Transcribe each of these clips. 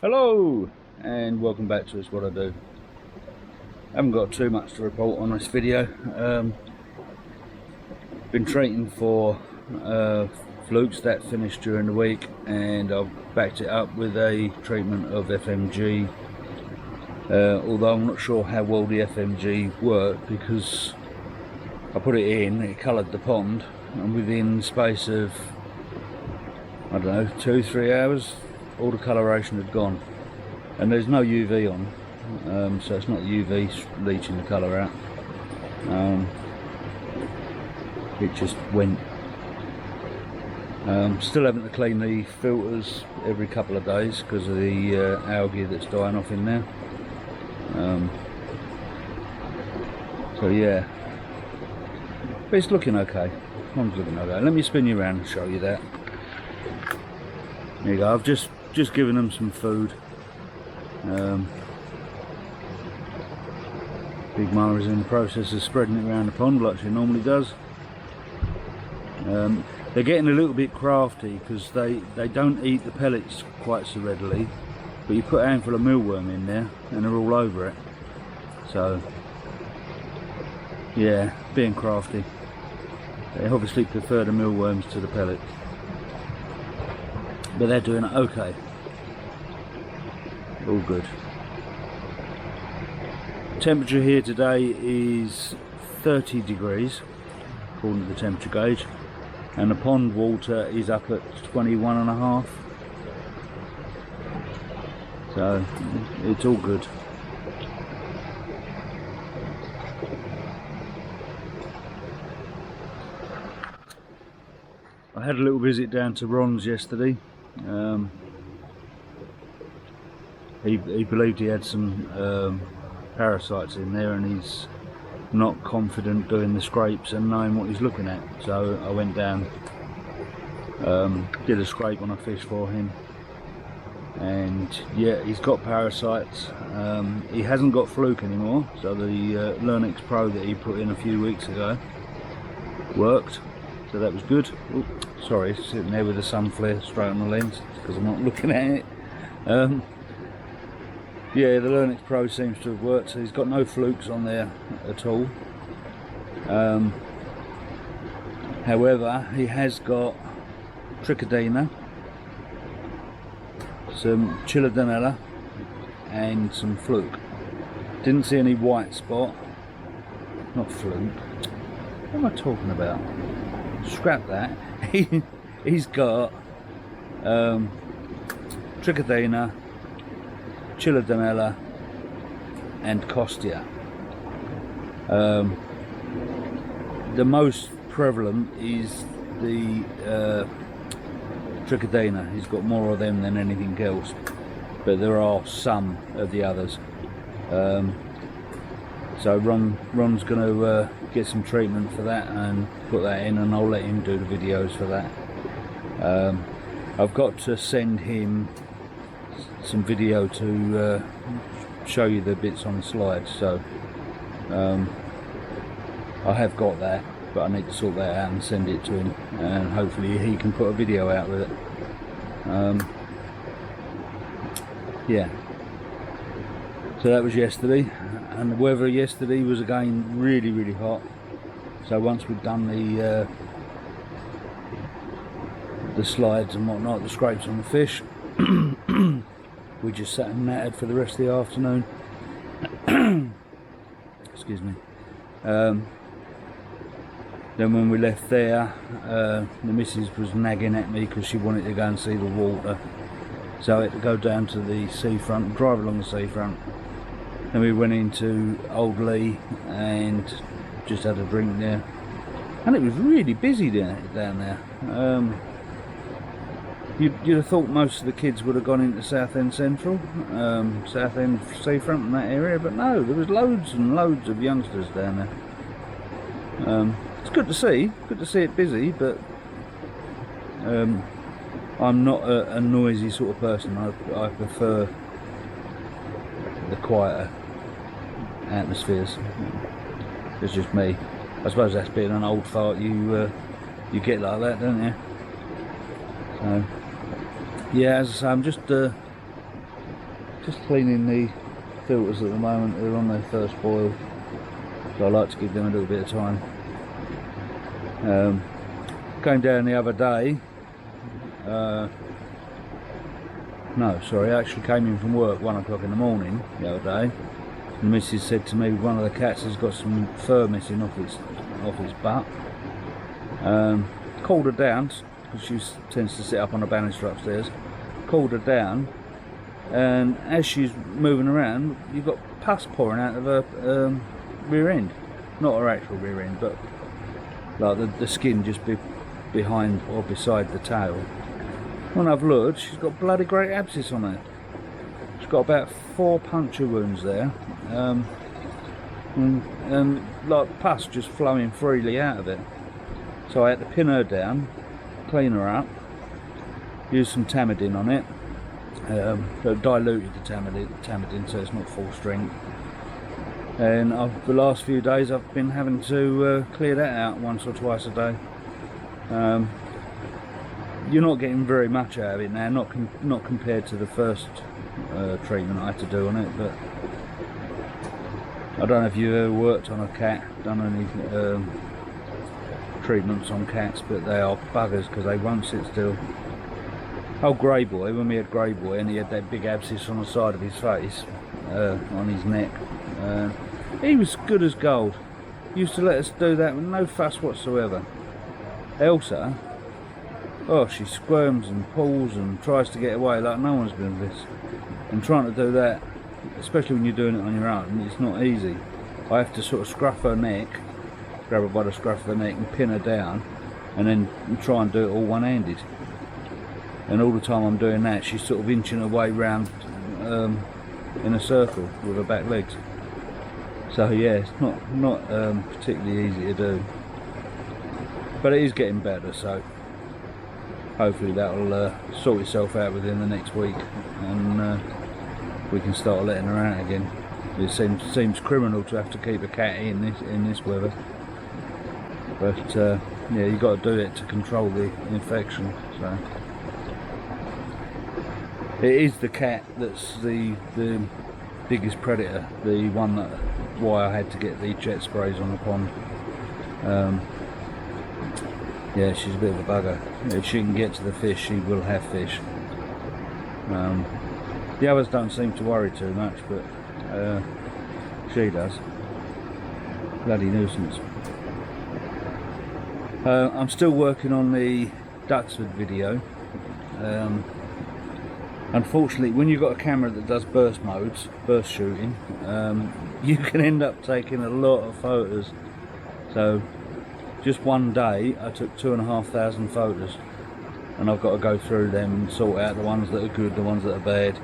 Hello and welcome back to It's What I Do. I haven't got too much to report on this video. Been treating for flukes that finished during the week, and I've backed it up with a treatment of FMG, although I'm not sure how well the FMG worked, because I put it in, it coloured the pond, and within the space of, I don't know, 2-3 hours all the coloration had gone, and there's no UV on, so it's not UV leaching the colour out. It just went. Still having to clean the filters every couple of days because of the algae that's dying off in there. So yeah, but it's looking okay. Pond's looking okay. Let me spin you around and show you that. There you go. I've just given them some food. Big Ma is in the process of spreading it around the pond like she normally does. They're getting a little bit crafty because they don't eat the pellets quite so readily, but you put a handful of mealworm in there and they're all over it. So yeah, being crafty. They obviously prefer the mealworms to the pellets, but they're doing it okay. All good. Temperature here today is 30 degrees according to the temperature gauge, and the pond water is up at 21.5, so it's all good. I had a little visit down to Ron's yesterday. He believed he had some parasites in there, and he's not confident doing the scrapes and knowing what he's looking at. So I went down, did a scrape on a fish for him, and yeah, he's got parasites. He hasn't got fluke anymore, so the Learnex Pro that he put in a few weeks ago worked, so that was good. Ooh, sorry, sitting there with the sun flare straight on the lens because I'm not looking at it. Yeah, the Learnex Pro seems to have worked, so he's got no flukes on there at all. However, he has got trichodina, some chilodenella, and some fluke. Didn't see any white spot. Not fluke. What am I talking about? Scrap that. He's got trichodina, chilodenella, and costia. The most prevalent is the trichodina. He's got more of them than anything else, but there are some of the others. So Ron's going to get some treatment for that and put that in, and I'll let him do the videos for that. I've got to send him some video to show you the bits on the slides, so I have got that, but I need to sort that out and send it to him, and hopefully he can put a video out with it. Yeah, so that was yesterday, and the weather yesterday was again really hot. So once we'd done the slides and whatnot, the scrapes on the fish, we just sat and nattered for the rest of the afternoon. Excuse me. Then when we left there, the missus was nagging at me because she wanted to go and see the water. So I had to go down to the seafront, drive along the seafront. Then we went into Old Lee and just had a drink there. And it was really busy down there. You'd have thought most of the kids would have gone into Southend Central, Southend Seafront and that area, but no, there was loads and loads of youngsters down there. It's good to see it busy, but I'm not a noisy sort of person. I prefer the quieter atmospheres. It's just me. I suppose that's being an old fart. You get like that, don't you? So yeah, as I say, I'm just just cleaning the filters at the moment. They're on their first boil, so I like to give them a little bit of time. Came down the other day. No, sorry, I actually came in from work 1 o'clock in the morning the other day. The missus said to me one of the cats has got some fur missing off its butt. Called her down, because she tends to sit up on a banister upstairs. Called her down, and as she's moving around, you've got pus pouring out of her rear end. Not her actual rear end, but like the skin just behind or beside the tail. When I've looked, she's got bloody great abscess on her. She's got about 4 puncture wounds there, and like pus just flowing freely out of it. So I had to pin her down, clean her up, use some Tamidin on it, diluted the Tamidin so it's not full strength. And the last few days I've been having to clear that out once or twice a day. You're not getting very much out of it now, not compared to the first treatment I had to do on it. But I don't know if you've ever worked on a cat, done any treatments on cats, but they are buggers because they won't sit still. Oh, Grey Boy, when we had Grey Boy and he had that big abscess on the side of his face, on his neck, he was good as gold. Used to let us do that with no fuss whatsoever. Elsa, oh, she squirms and pulls and tries to get away like no one's business. And trying to do that, especially when you're doing it on your own, it's not easy. I have to sort of scruff her neck, grab her by the scruff of her neck and pin her down, and then try and do it all one-handed. And all the time I'm doing that, she's sort of inching her way round in a circle with her back legs. So yeah, it's not particularly easy to do, but it is getting better. So hopefully that'll sort itself out within the next week, and we can start letting her out again. It seems criminal to have to keep a cat in this weather, but yeah, you got to do it to control the infection. So it is the cat that's the biggest predator, the one that why I had to get the jet sprays on the pond. Yeah, she's a bit of a bugger. If she can get to the fish, she will have fish. The others don't seem to worry too much, but she does. Bloody nuisance. I'm still working on the Duxford video. Unfortunately, when you've got a camera that does burst shooting, you can end up taking a lot of photos. So just one day I took 2,500 photos, and I've got to go through them and sort out the ones that are good, the ones that are bad,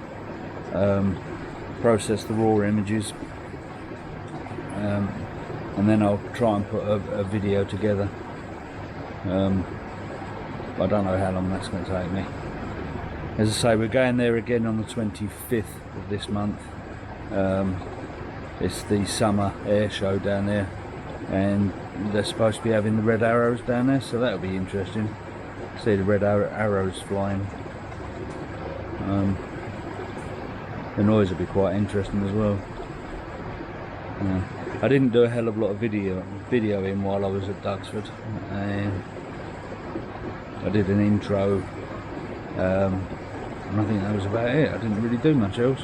process the raw images, and then I'll try and put a video together. I don't know how long that's going to take me. As I say, we're going there again on the 25th of this month. It's the summer air show down there, and they're supposed to be having the red arrows down there, so that'll be interesting. See the red arrows flying. The noise will be quite interesting as well. I didn't do a hell of a lot of videoing while I was at Duxford, and I did an intro, and I think that was about it. I didn't really do much else.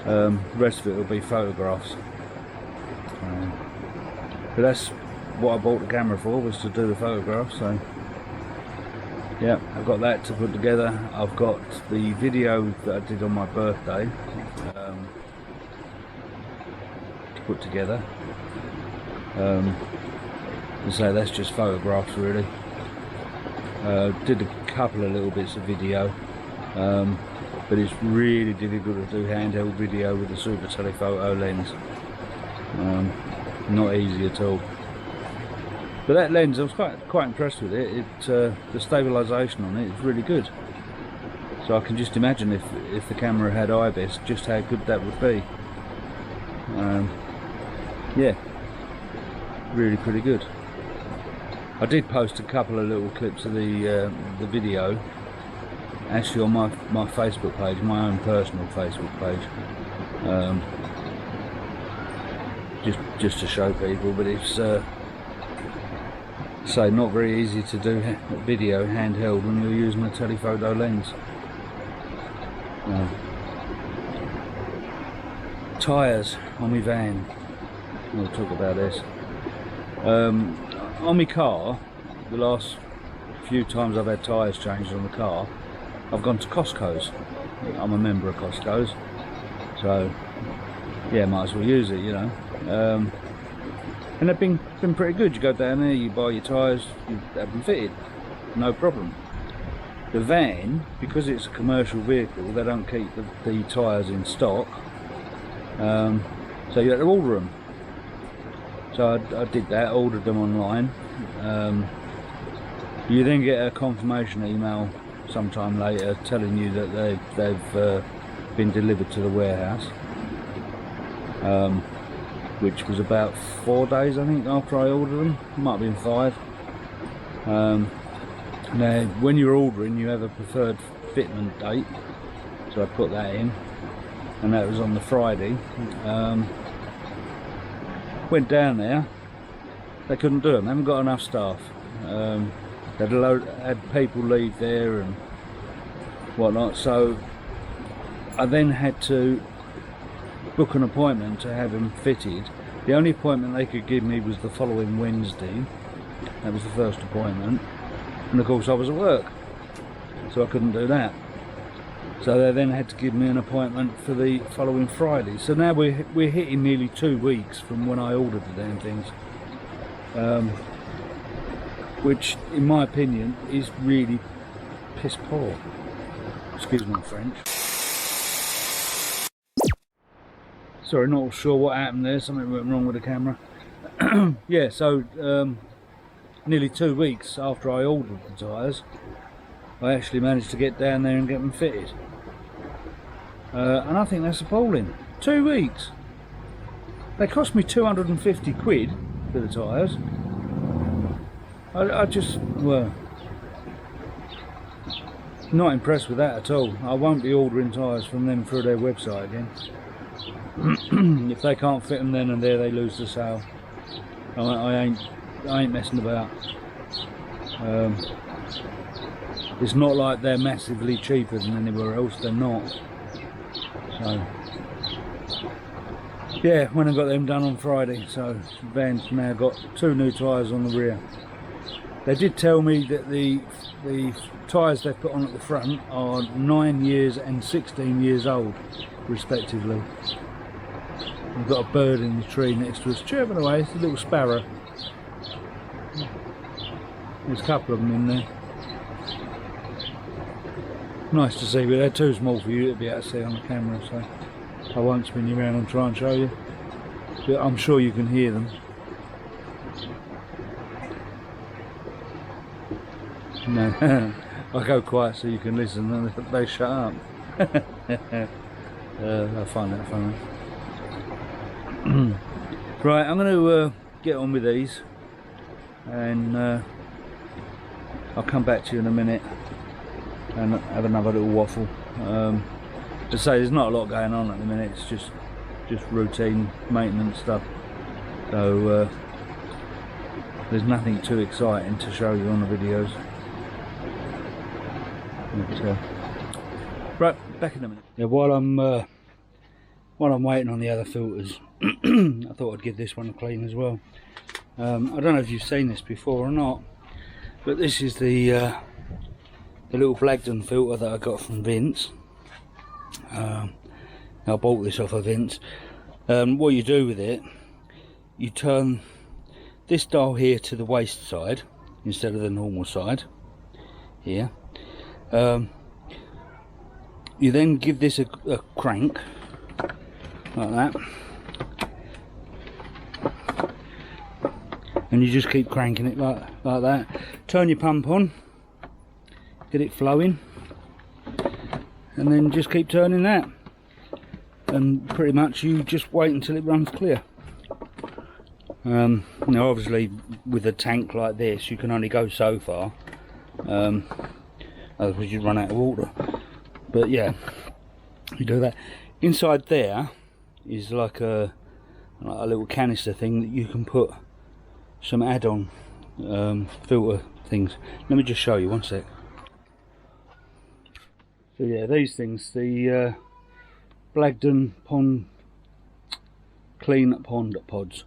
The rest of it will be photographs. But that's what I bought the camera for, was to do the photographs. So yeah, I've got that to put together. I've got the video that I did on my birthday to put together. So that's just photographs really. Did a couple of little bits of video, but it's really difficult to do handheld video with a super telephoto lens. Not easy at all. But that lens, I was quite impressed with it. The stabilisation on it is really good. So I can just imagine if the camera had IBIS, just how good that would be. Yeah, really pretty good. I did post a couple of little clips of the video actually on my Facebook page, my own personal Facebook page, just to show people. But it's say not very easy to do video handheld when you're using a telephoto lens. Tyres on my van. We'll talk about this. On my car, the last few times I've had tyres changed on the car, I've gone to Costco's. I'm a member of Costco's, so yeah, might as well use it, you know. And they've been pretty good. You go down there, you buy your tyres, you have them fitted, no problem. The van, because it's a commercial vehicle, they don't keep the tyres in stock, so you have to order them. So I did that, ordered them online. You then get a confirmation email sometime later telling you that they've been delivered to the warehouse, which was about 4 days, I think, after I ordered them. It might have been 5. Now, when you're ordering, you have a preferred fitment date, so I put that in, and that was on the Friday. Went down there, they couldn't do them, they haven't got enough staff. They'd had people leave there and whatnot, so I then had to book an appointment to have them fitted. The only appointment they could give me was the following Wednesday. That was the first appointment, and of course I was at work, so I couldn't do that. So they then had to give me an appointment for the following Friday. So now we're hitting nearly 2 weeks from when I ordered the damn things, which in my opinion is really piss poor. Excuse my French. Sorry, not sure what happened there, something went wrong with the camera. Yeah, so nearly 2 weeks after I ordered the tyres, I actually managed to get down there and get them fitted. And I think that's appalling. 2 weeks. They cost me 250 quid for the tyres. I just, well, not impressed with that at all. I won't be ordering tyres from them through their website again. If they can't fit them then and there, they lose the sale. I ain't messing about. It's not like they're massively cheaper than anywhere else, they're not. So yeah, when I got them done on Friday, so the van's now got 2 new tyres on the rear. They did tell me that the tyres they've put on at the front are 9 years and 16 years old respectively. We've got a bird in the tree next to us chirping away. It's a little sparrow. There's a couple of them in there. Nice to see, but they're too small for you to be able to see on the camera, so I won't spin you around and try and show you. But I'm sure you can hear them. No, I go quiet so you can listen and they shut up. I find that funny. Right, I'm going to get on with these, and I'll come back to you in a minute and have another little waffle. To say, there's not a lot going on at the minute. It's just routine maintenance stuff. So there's nothing too exciting to show you on the videos. But, right, back in a minute. Yeah, while I'm waiting on the other filters, I thought I'd give this one a clean as well. I don't know if you've seen this before or not, but this is the little Blagdon filter that I got from Vince. I bought this off of Vince. What you do with it, you turn this dial here to the waste side instead of the normal side here. You then give this a crank like that, and you just keep cranking it like that. Turn your pump on, get it flowing, and then just keep turning that, and pretty much you just wait until it runs clear. Now obviously with a tank like this you can only go so far, otherwise you'd run out of water. But yeah, you do that. Inside there is like a little canister thing that you can put some add-on filter things. Let me just show you, one sec. So yeah, these things, the Blagden Pond Clean Pond Pods,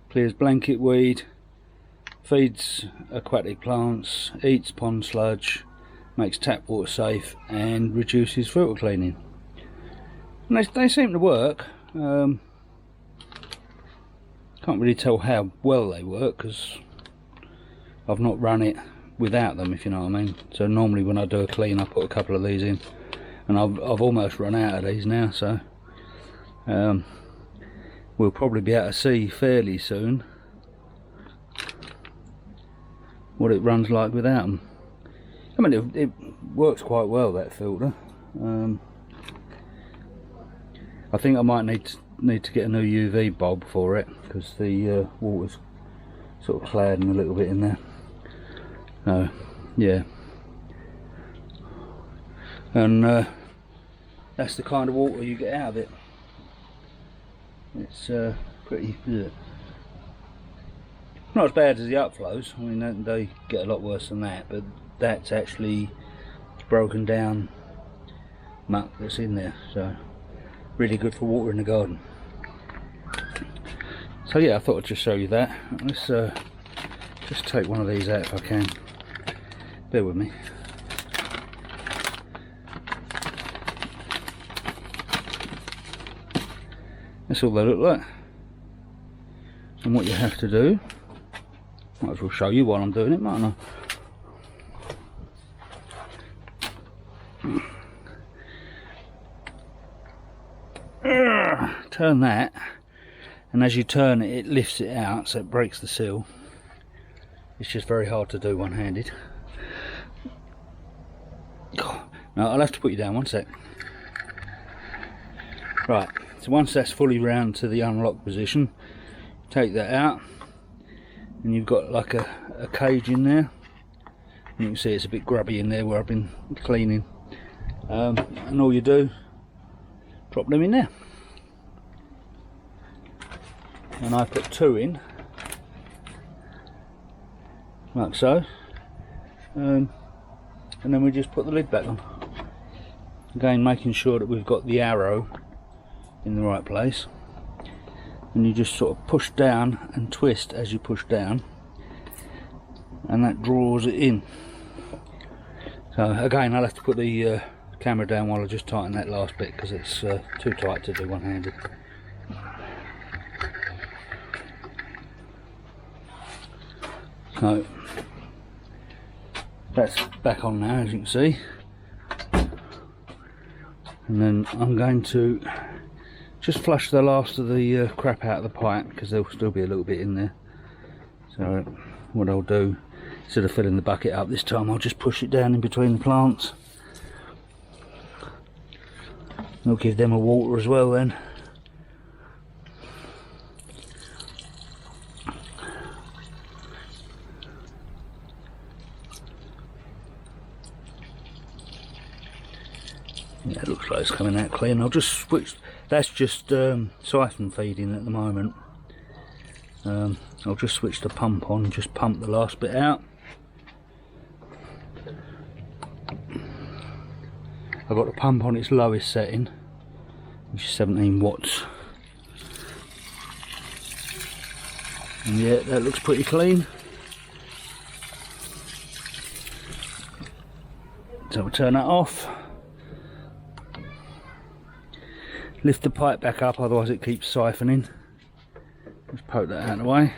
clears blanket weed, feeds aquatic plants, eats pond sludge, makes tap water safe, and reduces filter cleaning. And they seem to work. Can't really tell how well they work because I've not run it without them, if you know what I mean. So normally when I do a clean, I put a couple of these in, and I've almost run out of these now. So we'll probably be able to see fairly soon what it runs like without them. I mean, it works quite well, that filter. I think I might need to get a new UV bulb for it because the water's sort of clouding a little bit in there. So yeah, and that's the kind of water you get out of it. It's pretty good. Not as bad as the upflows. I mean, they get a lot worse than that, but that's actually broken down muck that's in there, so really good for water in the garden. So yeah, I thought I'd just show you that. Let's just take one of these out if I can. Bear with me. That's all they look like. And what you have to do, might as well show you while I'm doing it, mightn't I? Turn that, and as you turn it, it lifts it out, so it breaks the seal. It's just very hard to do one-handed. No, I'll have to put you down, one sec. Right, so once that's fully round to the unlocked position, take that out, and you've got like a cage in there. And you can see it's a bit grubby in there where I've been cleaning. And all you do, drop them in there. And I put 2 in, like so, and then we just put the lid back on. Again, making sure that we've got the arrow in the right place, and you just sort of push down and twist as you push down, and that draws it in. So again, I'll have to put the camera down while I just tighten that last bit because it's too tight to do one-handed. So that's back on now, as you can see, and then I'm going to just flush the last of the crap out of the pipe because there'll still be a little bit in there. So what I'll do, instead of filling the bucket up this time, I'll just push it down in between the plants. I'll give them a water as well then. Yeah, it looks like it's coming out clean. I'll just switch. That's just siphon feeding at the moment. I'll just switch the pump on and just pump the last bit out. I've got the pump on its lowest setting, which is 17 watts. And yeah, that looks pretty clean. So we'll turn that off. Lift the pipe back up, otherwise it keeps siphoning. Just poke that out of the way.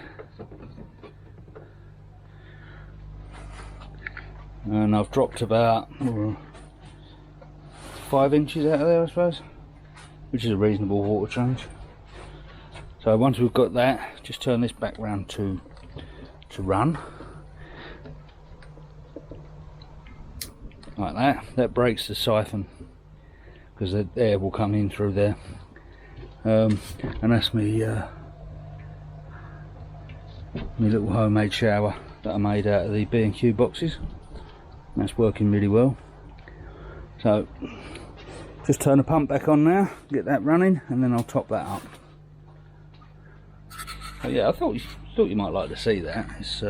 And I've dropped about 5 inches out of there, I suppose, which is a reasonable water change. So once we've got that, just turn this back round to run. Like that. That breaks the siphon, because the air will come in through there. And that's me my little homemade shower that I made out of the B&Q boxes. That's working really well. So just turn the pump back on now, get that running, and then I'll top that up. So yeah, I thought you might like to see that. It's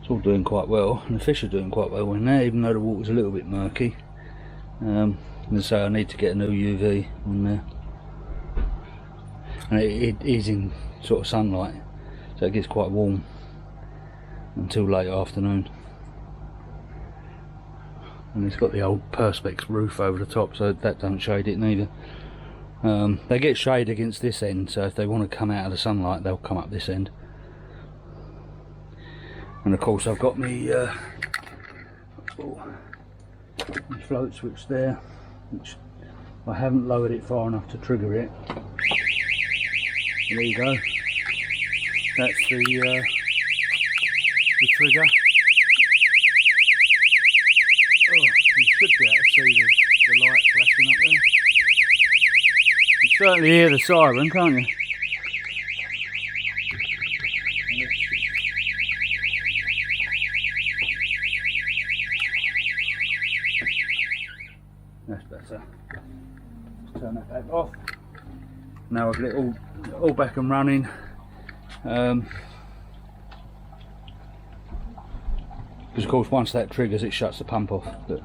all doing quite well, and the fish are doing quite well in there, even though the water's a little bit murky. And so I need to get a new UV on there, and it is in sort of sunlight, so it gets quite warm until late afternoon. And it's got the old perspex roof over the top, so that doesn't shade it neither. They get shade against this end, so if they want to come out of the sunlight, they'll come up this end. And of course I've got my float switch there, which I haven't lowered it far enough to trigger it. And there you go. That's the trigger. Oh, you should be able to see the light flashing up there. You certainly hear the siren, can't you? That's better. Just turn that back off. Now I've got it all back and running. Because of course once that triggers it shuts the pump off. But,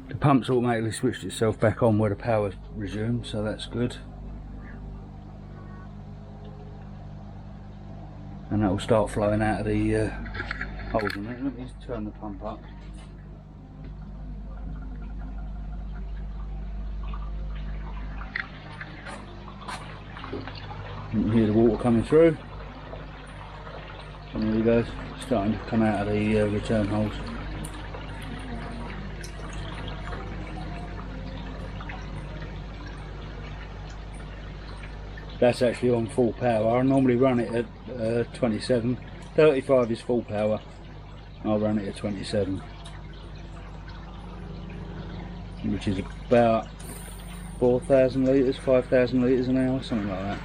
the pump's automatically switched itself back on where the power's resumed, so that's good. And that will start flowing out of the holes in it. Let me just turn the pump up. You can hear the water coming through, and there he goes, starting to come out of the return holes. That's actually on full power. I normally run it at 27. 35 is full power. I'll run it at 27, which is about 4,000 litres, 5,000 litres an hour, something like that.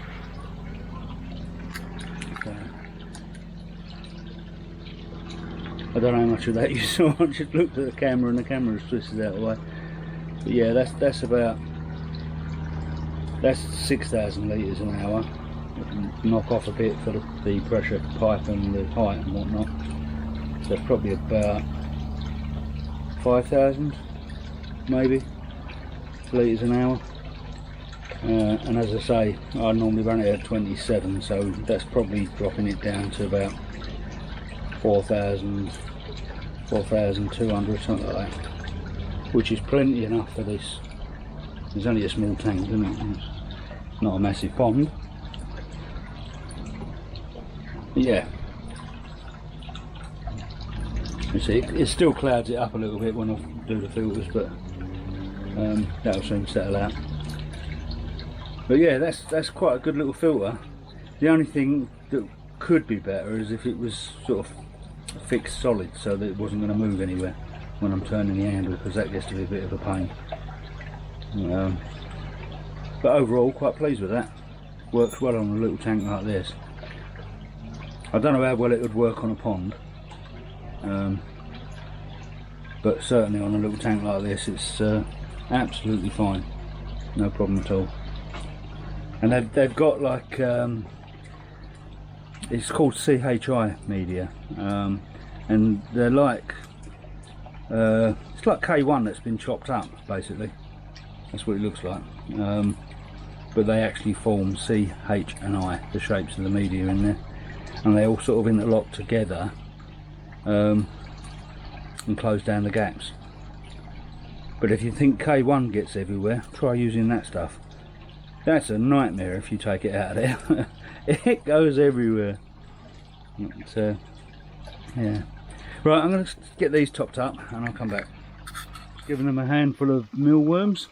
I don't know how much of that you saw. I just looked at the camera and the camera's twisted out of the way. But yeah, that's about 6,000 litres an hour. Knock off a bit for the pressure pipe and the height and whatnot. So probably about 5,000 maybe litres an hour. And as I say, I normally run it at 27, so that's probably dropping it down to about 4,000, 4,200, something like that, which is plenty enough for this. It's only a small tank, isn't it? It's not a massive pond. But yeah, you see, it still clouds it up a little bit when I do the filters, but that'll soon settle out. But yeah, that's quite a good little filter. The only thing that could be better is if it was sort of fixed solid, so that it wasn't going to move anywhere when I'm turning the handle, because that gets to be a bit of a pain. But overall, quite pleased with that. Works well on a little tank like this. I don't know how well it would work on a pond, but certainly on a little tank like this, it's absolutely fine, no problem at all. And they've got like it's called CHI media, and they're like it's like K1 that's been chopped up, basically. That's what it looks like. But they actually form C, H and I, the shapes of the media in there, and they all sort of interlock together and close down the gaps. But if you think K1 gets everywhere, try using that stuff. That's a nightmare if you take it out of there. It goes everywhere. So yeah, right, I'm going to get these topped up and I'll come back. Giving them a handful of mealworms.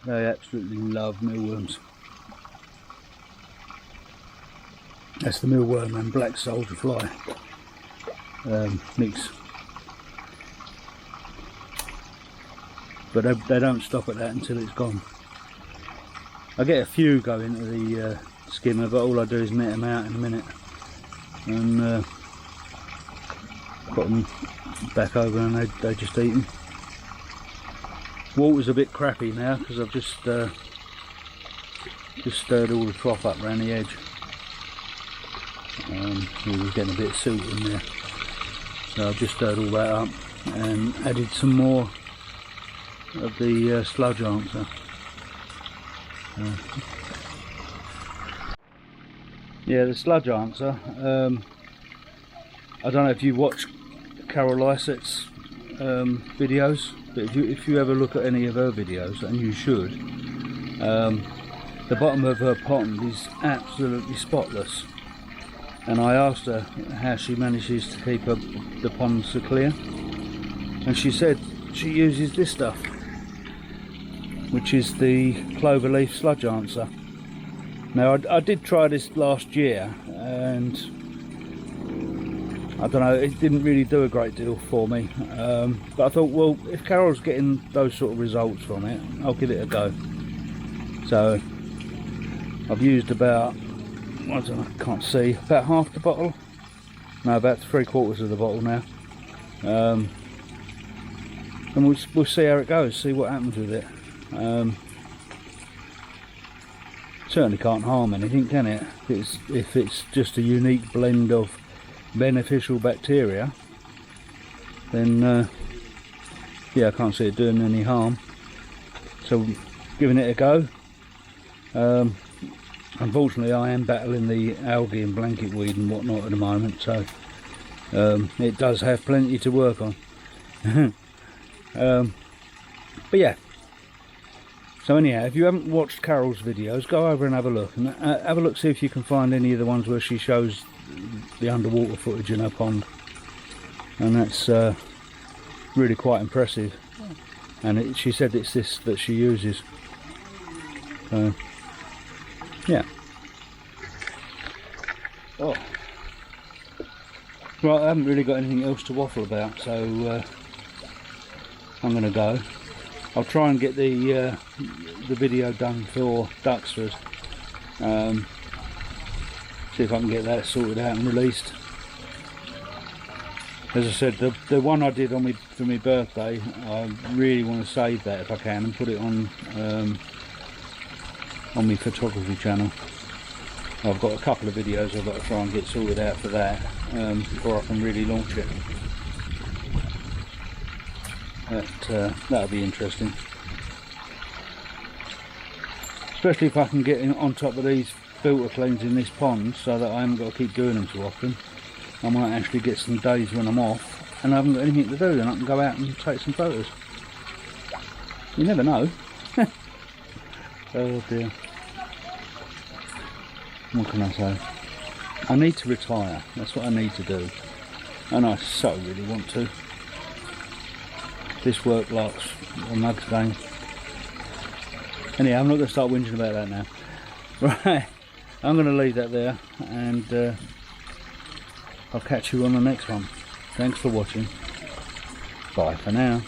They absolutely love mealworms. That's the mealworm and black soldier fly mix. But they don't stop at that until it's gone. I get a few go into skimmer, but all I do is net them out in a minute and put them back over, and they just eat them. Water's a bit crappy now because I've just stirred all the froth up around the edge. We were getting a bit of silt in there, so I've just stirred all that up and added some more of the sludge answer. Yeah, the sludge answer. I don't know if you watch Carol Lycett's videos, but if you ever look at any of her videos, and you should, the bottom of her pond is absolutely spotless. And I asked her how she manages to keep the pond so clear, and she said she uses this stuff, which is the Cloverleaf Sludge Answer. Now I did try this last year, and I don't know, it didn't really do a great deal for me, but I thought, well, if Carol's getting those sort of results from it, I'll give it a go. So I've used about, I don't know, can't see, about half the bottle, no, about 3/4 of the bottle now, and we'll see how it goes, see what happens with it. Certainly can't harm anything, can it? If it's just a unique blend of beneficial bacteria, then yeah, I can't see it doing any harm. So giving it a go. Unfortunately, I am battling the algae and blanket weed and whatnot at the moment, so it does have plenty to work on. But yeah. So anyhow, if you haven't watched Carol's videos, go over and have a look, and have a look, see if you can find any of the ones where she shows the underwater footage in her pond, and that's really quite impressive. And she said it's this that she uses. So yeah. Oh, right, I haven't really got anything else to waffle about, so I'm gonna go. I'll try and get the video done for Duxford. See if I can get that sorted out and released. As I said, the one I did for my birthday, I really want to save that if I can and put it on my photography channel. I've got a couple of videos I've got to try and get sorted out for that before I can really launch it. That'll be interesting, especially if I can get on top of these filter cleans in this pond, so that I haven't got to keep doing them too often. I might actually get some days when I'm off and I haven't got anything to do, and I can go out and take some photos. You never know. Oh dear, what can I say? I need to retire, that's what I need to do, and I so really want to. This work likes a mug's game. Anyhow, I'm not going to start whinging about that now. Right, I'm going to leave that there, and I'll catch you on the next one. Thanks for watching. Bye for now.